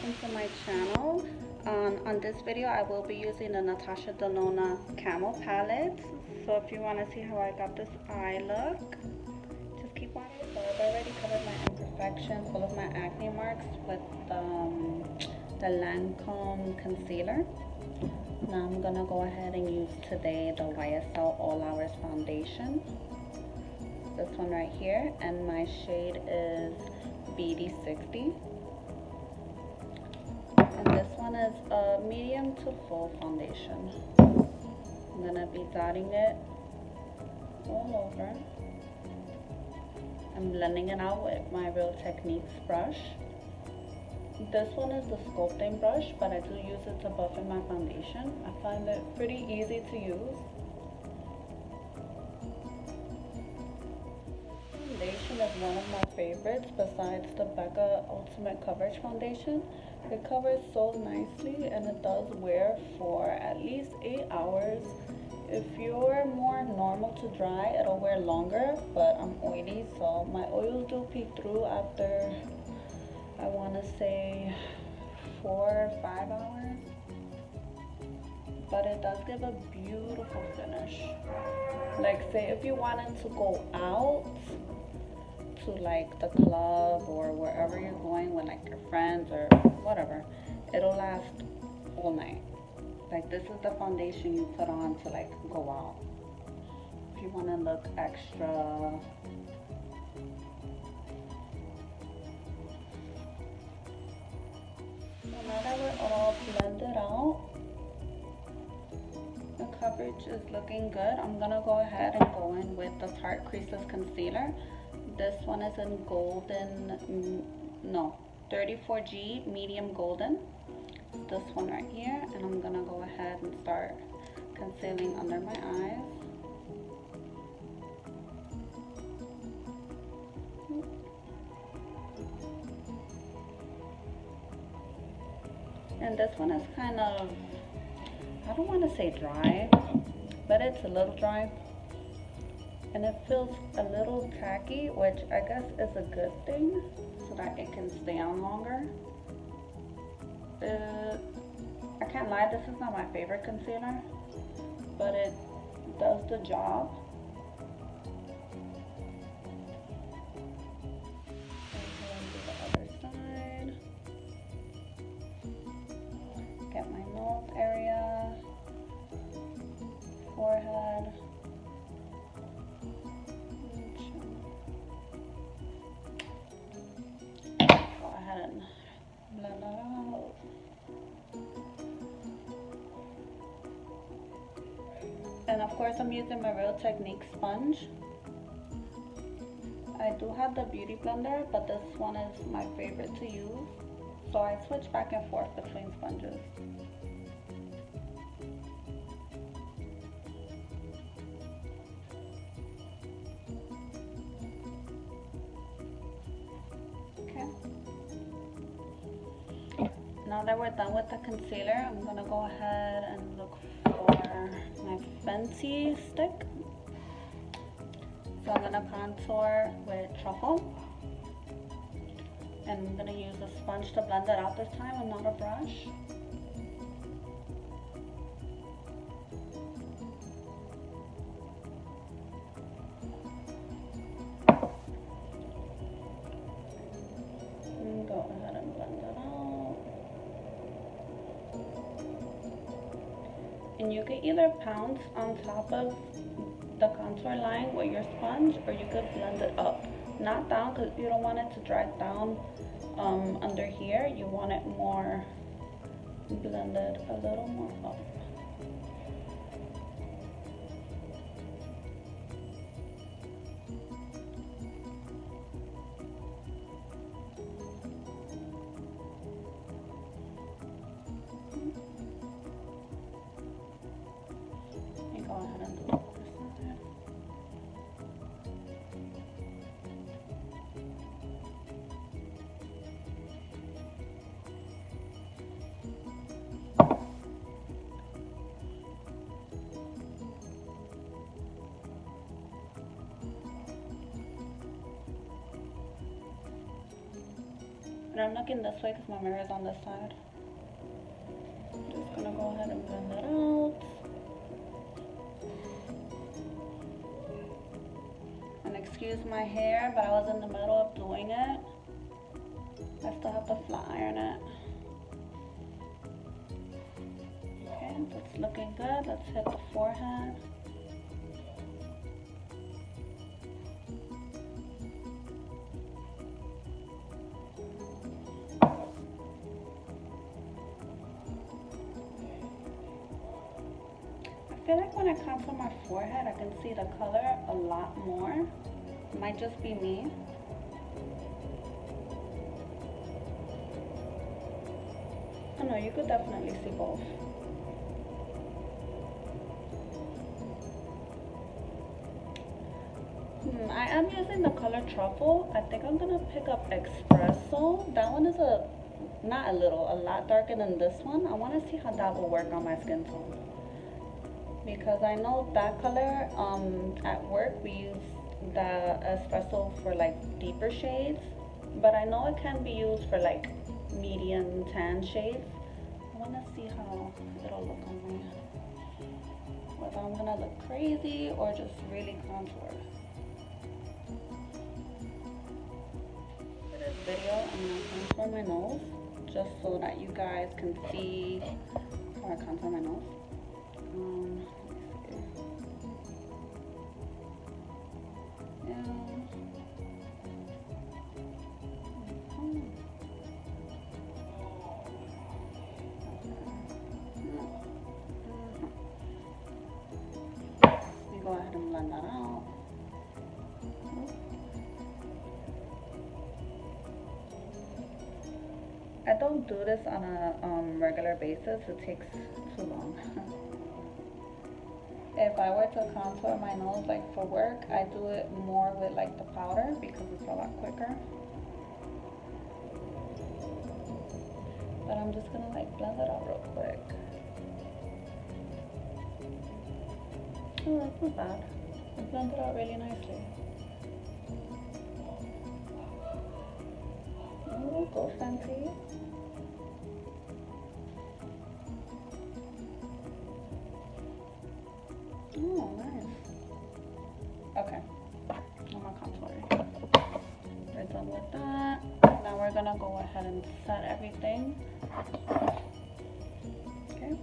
welcome to my channel. On this video I will be using the Natasha Denona Camel palette. So if you want to see how I got this eye look, just keep watching. So I've already covered my imperfections, full of my acne marks with the Lancome concealer. Now I'm gonna go ahead and use today the YSL All Hours foundation. This one right here, and my shade is BD60. And this one is a medium to full foundation. I'm gonna be dotting it all over and blending it out with my Real Techniques brush. This one is the sculpting brush, but I do use it to buff in my foundation. I find it pretty easy to use. Foundation is one of my favorites besides the Becca Ultimate Coverage Foundation. It covers so nicely and it does wear for at least 8 hours. If you're more normal to dry, it'll wear longer, but I'm oily, so my oils do peek through after, I want to say 4 or 5 hours. But it does give a beautiful finish. Like, say if you wanted to go out to like the club or wherever you're going with like your friends or whatever, it'll last all night. Like, this is the foundation you put on to like go out if you want to look extra. So now that we're all blended out, the coverage is looking good, I'm gonna go ahead and go in with the Tarte Creaseless Concealer. This one is in golden, no, 34G medium golden. This one right here, and I'm gonna go ahead and start concealing under my eyes. And this one is kind of, I don't want to say dry, but it's a little dry. And it feels a little tacky, which I guess is a good thing, so that it can stay on longer. I can't lie, this is not my favorite concealer, but it does the job. And do the other side. Get my nose area, forehead. Go ahead and blend that out. And of course I'm using my Real Techniques sponge. I do have the Beauty Blender, but this one is my favorite to use. So I switch back and forth between sponges. Okay. Now that we're done with the concealer, I'm gonna go ahead and look for my Fenty stick. So I'm gonna contour with Truffle, and I'm gonna use a sponge to blend it out this time and not a brush. And go ahead and blend it out. And you can either pounce on top of the contour line with your sponge, or you could blend it up. Not down, because you don't want it to drag down under here. You want it more blended a little more up. And go ahead and do the other side. I'm looking this way because my mirror is on this side. I'm just gonna go ahead and blend it out. And excuse my hair, but I was in the middle of doing it. I still have to flat iron it. Okay, that's looking good. Let's hit the forehead. I feel like when I contour my forehead, I can see the color a lot more. It might just be me. Oh no, you could definitely see both. I am using the color Truffle. I think I'm gonna pick up Espresso. That one is a lot darker than this one. I want to see how that will work on my skin tone. Because I know that color, at work we use the Espresso for like deeper shades, but I know it can be used for like medium tan shades. I want to see how it'll look on me, whether I'm gonna look crazy or just really contour. For this video, I'm gonna contour my nose just so that you guys can see how I contour my nose. Go ahead and blend that out. I don't do this on a regular basis. It takes too long. If I were to contour my nose like for work, I do it more with like the powder because it's a lot quicker. But I'm just gonna like blend it out real quick. Oh, that's not bad. It blended out really nicely. Oh, go fancy. Oh, nice. Okay, no more contouring. We're done with that. Now we're gonna go ahead and set everything. Okay.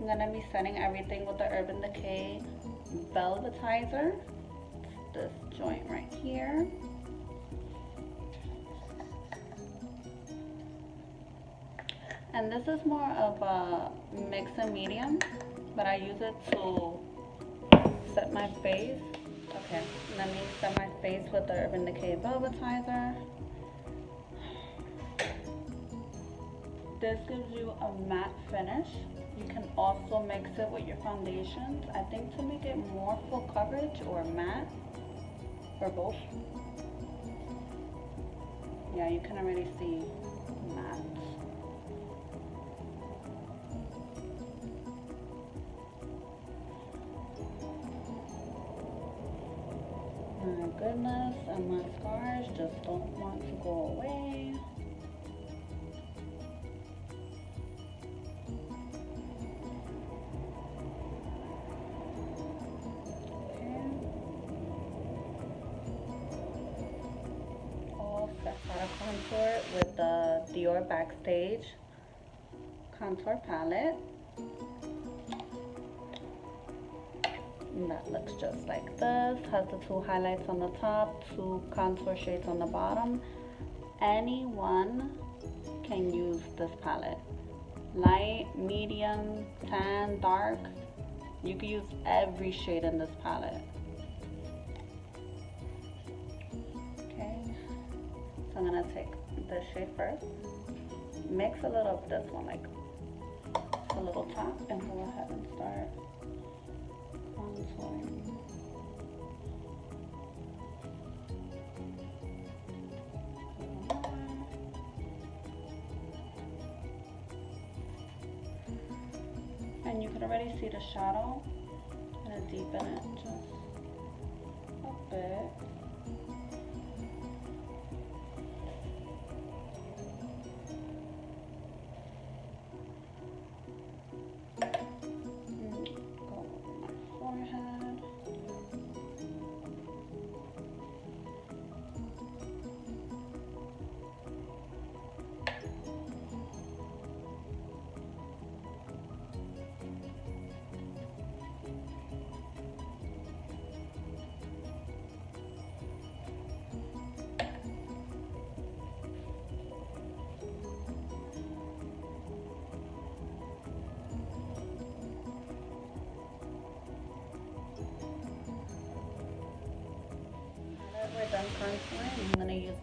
I'm gonna be setting everything with the Urban Decay Velvetizer. It's this joint right here. And this is more of a mix and medium, but I use it to set my face. Okay, let me set my face with the Urban Decay Velvetizer. This gives you a matte finish. You can also mix it with your foundations. I think to make it more full coverage or matte, or both. Yeah, you can already see matte. My goodness, and my scars just don't want to go away. Contour with the Dior Backstage contour palette. And that looks just like this. Has the two highlights on the top, two contour shades on the bottom. Anyone can use this palette. Light, medium, tan, dark. You can use every shade in this palette. So I'm gonna take this shade first, mix a little of this one, like a little top, and go ahead and start contouring. And you can already see the shadow. I'm gonna deepen it just a bit.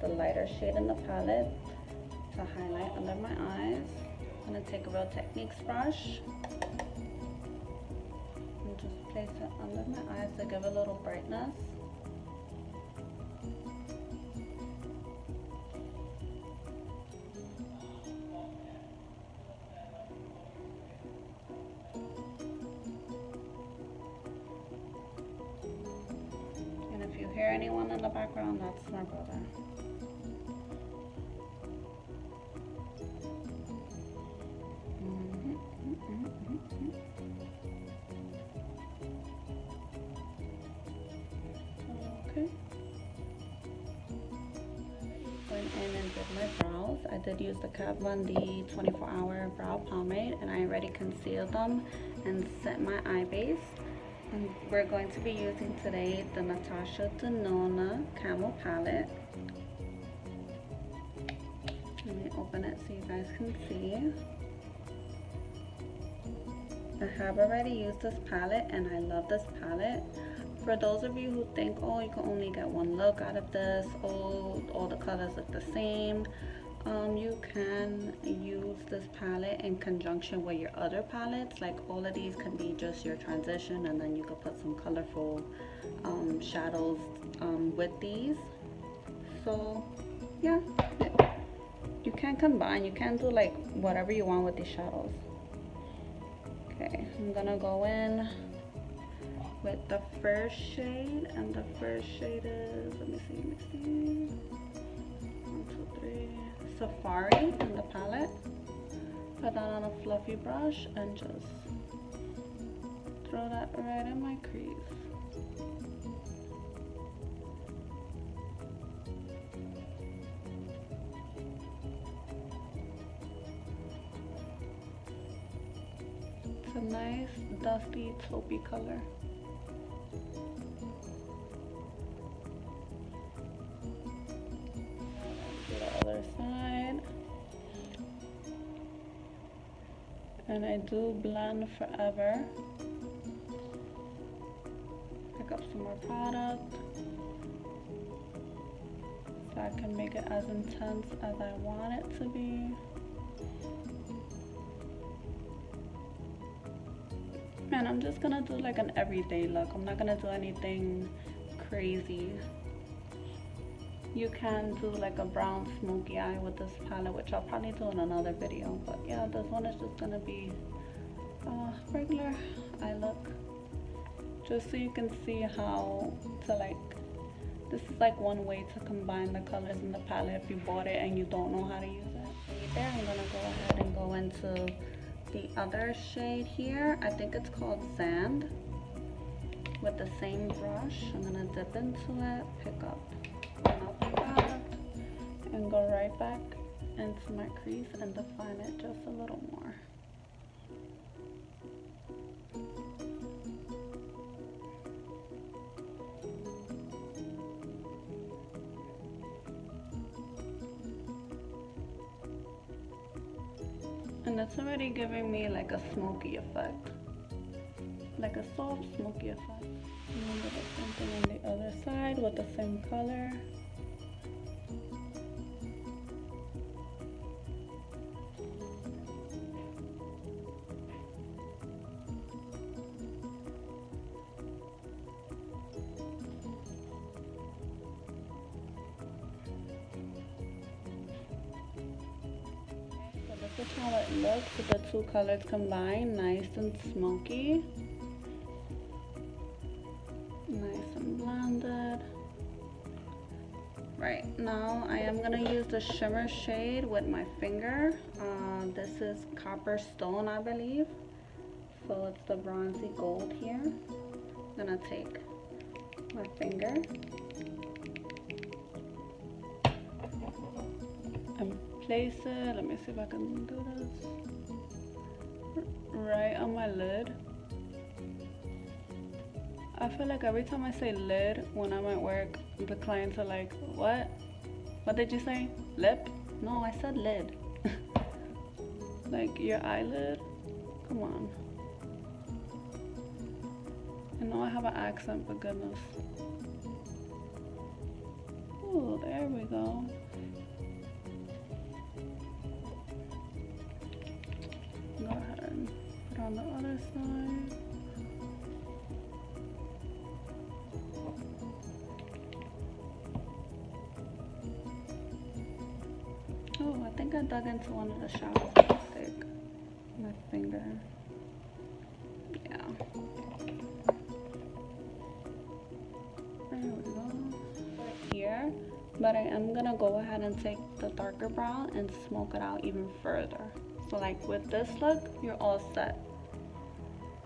the lighter shade in the palette to highlight under my eyes. I'm going to take a Real Techniques brush and just place it under my eyes to give a little brightness. And if you hear anyone in the background, that's my brother. Okay. Went in and did my brows. I did use the Kat Von D 24-hour brow pomade, and I already concealed them and set my eye base. And we're going to be using today the Natasha Denona Camel palette. Let me open it so you guys can see. I have already used this palette and I love this palette. For those of you who think, oh, you can only get one look out of this, oh, all the colors look the same, you can use this palette in conjunction with your other palettes. Like all of these can be just your transition, and then you could put some colorful shadows with these. So yeah, you can combine, you can do like whatever you want with these shadows. Okay, I'm gonna go in with the first shade, and the first shade is, let me see, 1, 2, 3, Safari in the palette. Put that on a fluffy brush and just throw that right in my crease. It's a nice dusty taupey color. Other side, and I do blend forever. Pick up some more product so I can make it as intense as I want it to be. And I'm just gonna do like an everyday look. I'm not gonna do anything crazy. You can do like a brown smoky eye with this palette, which I'll probably do in another video. But yeah, this one is just gonna be a regular eye look. Just so you can see how to like, this is like one way to combine the colors in the palette if you bought it and you don't know how to use it. There, I'm gonna go ahead and go into the other shade here. I think it's called Sand. With the same brush, I'm gonna dip into it, pick up another product, and go right back into my crease and define it just a little more. And it's already giving me like a smoky effect, like a soft smoky effect. And then do the same thing on the other side with the same color. This is how it looks with the two colors combined, nice and smoky. Nice and blended. Right, now I am going to use the shimmer shade with my finger. This is Copper Stone, I believe. So it's the bronzy gold here. I'm going to take my finger and place it, let me see if I can do this, right on my lid. I feel like every time I say lid when I'm at work, the clients are like, what? What did you say? Lip? No, I said lid. Like your eyelid? Come on. I know I have an accent, but goodness. Ooh, there we go. Go ahead and put on the other side. Oh, I think I dug into one of the shallots by mistake. My finger. Yeah. There we go. Right here. But I am gonna go ahead and take the darker brown and smoke it out even further. So like with this look, you're all set.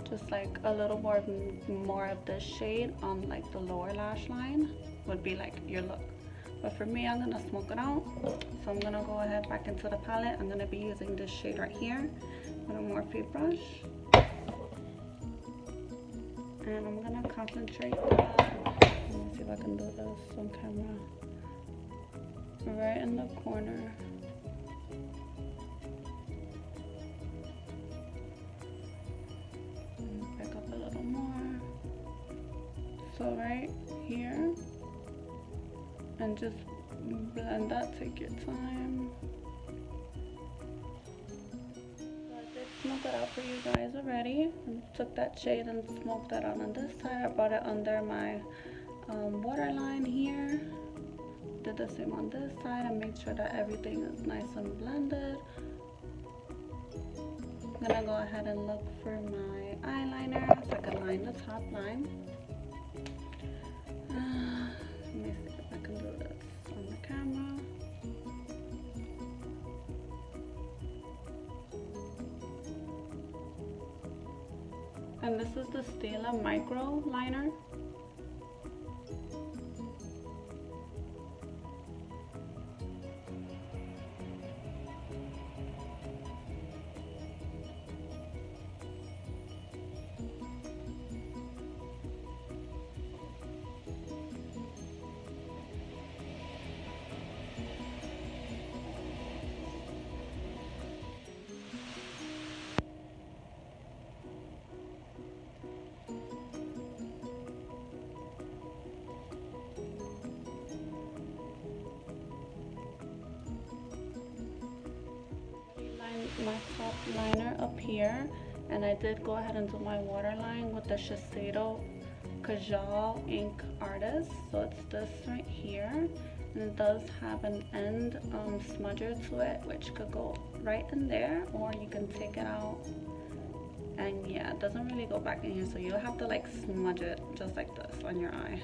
Just like a little more of this shade on like the lower lash line would be like your look. But for me, I'm gonna smoke it out. So I'm gonna go ahead back into the palette. I'm gonna be using this shade right here with a Morphe brush. And I'm gonna concentrate that. Let me see if I can do this on camera. Right in the corner. Pick up a little more. So right here. And just blend that, take your time. So I did smoke it out for you guys already. And took that shade and smoked that out on this side. I brought it under my waterline here. Did the same on this side and make sure that everything is nice and blended. I'm gonna go ahead and look for my eyeliner so I can line the top line. Let me see if I can do this on the camera. And this is the Stila Micro Liner. My top liner up here, and I did go ahead and do my waterline with the Shiseido Kajal Ink Artist. So it's this right here, and it does have an end smudger to it, which could go right in there, or you can take it out. And yeah, it doesn't really go back in here, so you'll have to like smudge it just like this on your eye.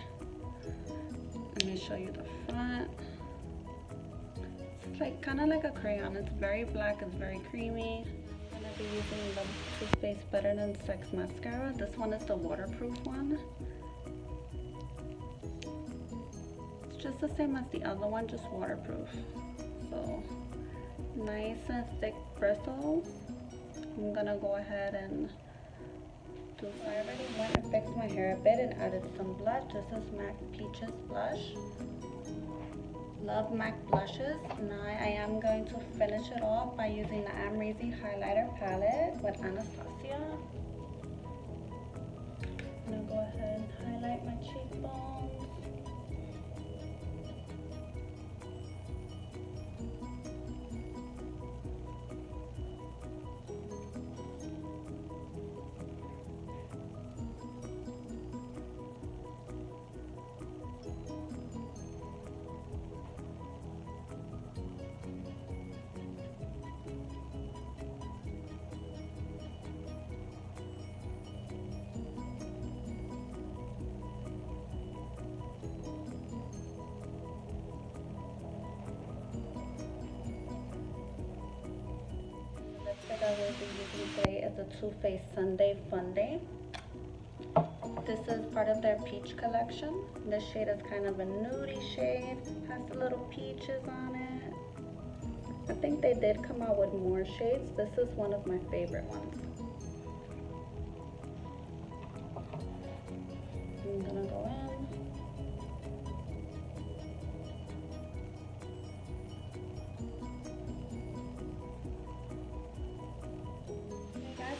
Let me show you the front. It's like kind of like a crayon. It's very black, it's very creamy. I'm gonna be using the Too Faced Better Than Sex mascara. This one is the waterproof one. It's just the same as the other one, just waterproof. So nice and thick bristles. I'm gonna go ahead and do. I already went and fixed my hair a bit and added some blush. This is MAC Peaches blush. Love MAC blushes. Now I am going to finish it off by using the Amrezy highlighter palette with Anastasia. I'm gonna go ahead and highlight my cheekbones. I will be using today is the Too Faced Sunday Fun Day. This is part of their peach collection. This shade is kind of a nudie shade, has the little peaches on it. I think they did come out with more shades. This is one of my favorite ones. I'm gonna go in.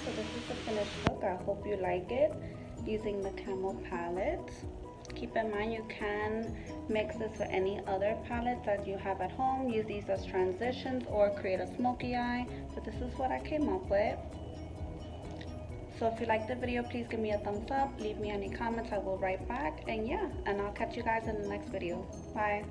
So this is the finished look. I hope you like it using the Camel palette. Keep in mind you can mix this with any other palettes that you have at home. Use these as transitions or create a smoky eye, but this is what I came up with. So if you liked the video, please give me a thumbs up, leave me any comments, I will write back, and yeah, and I'll catch you guys in the next video. Bye.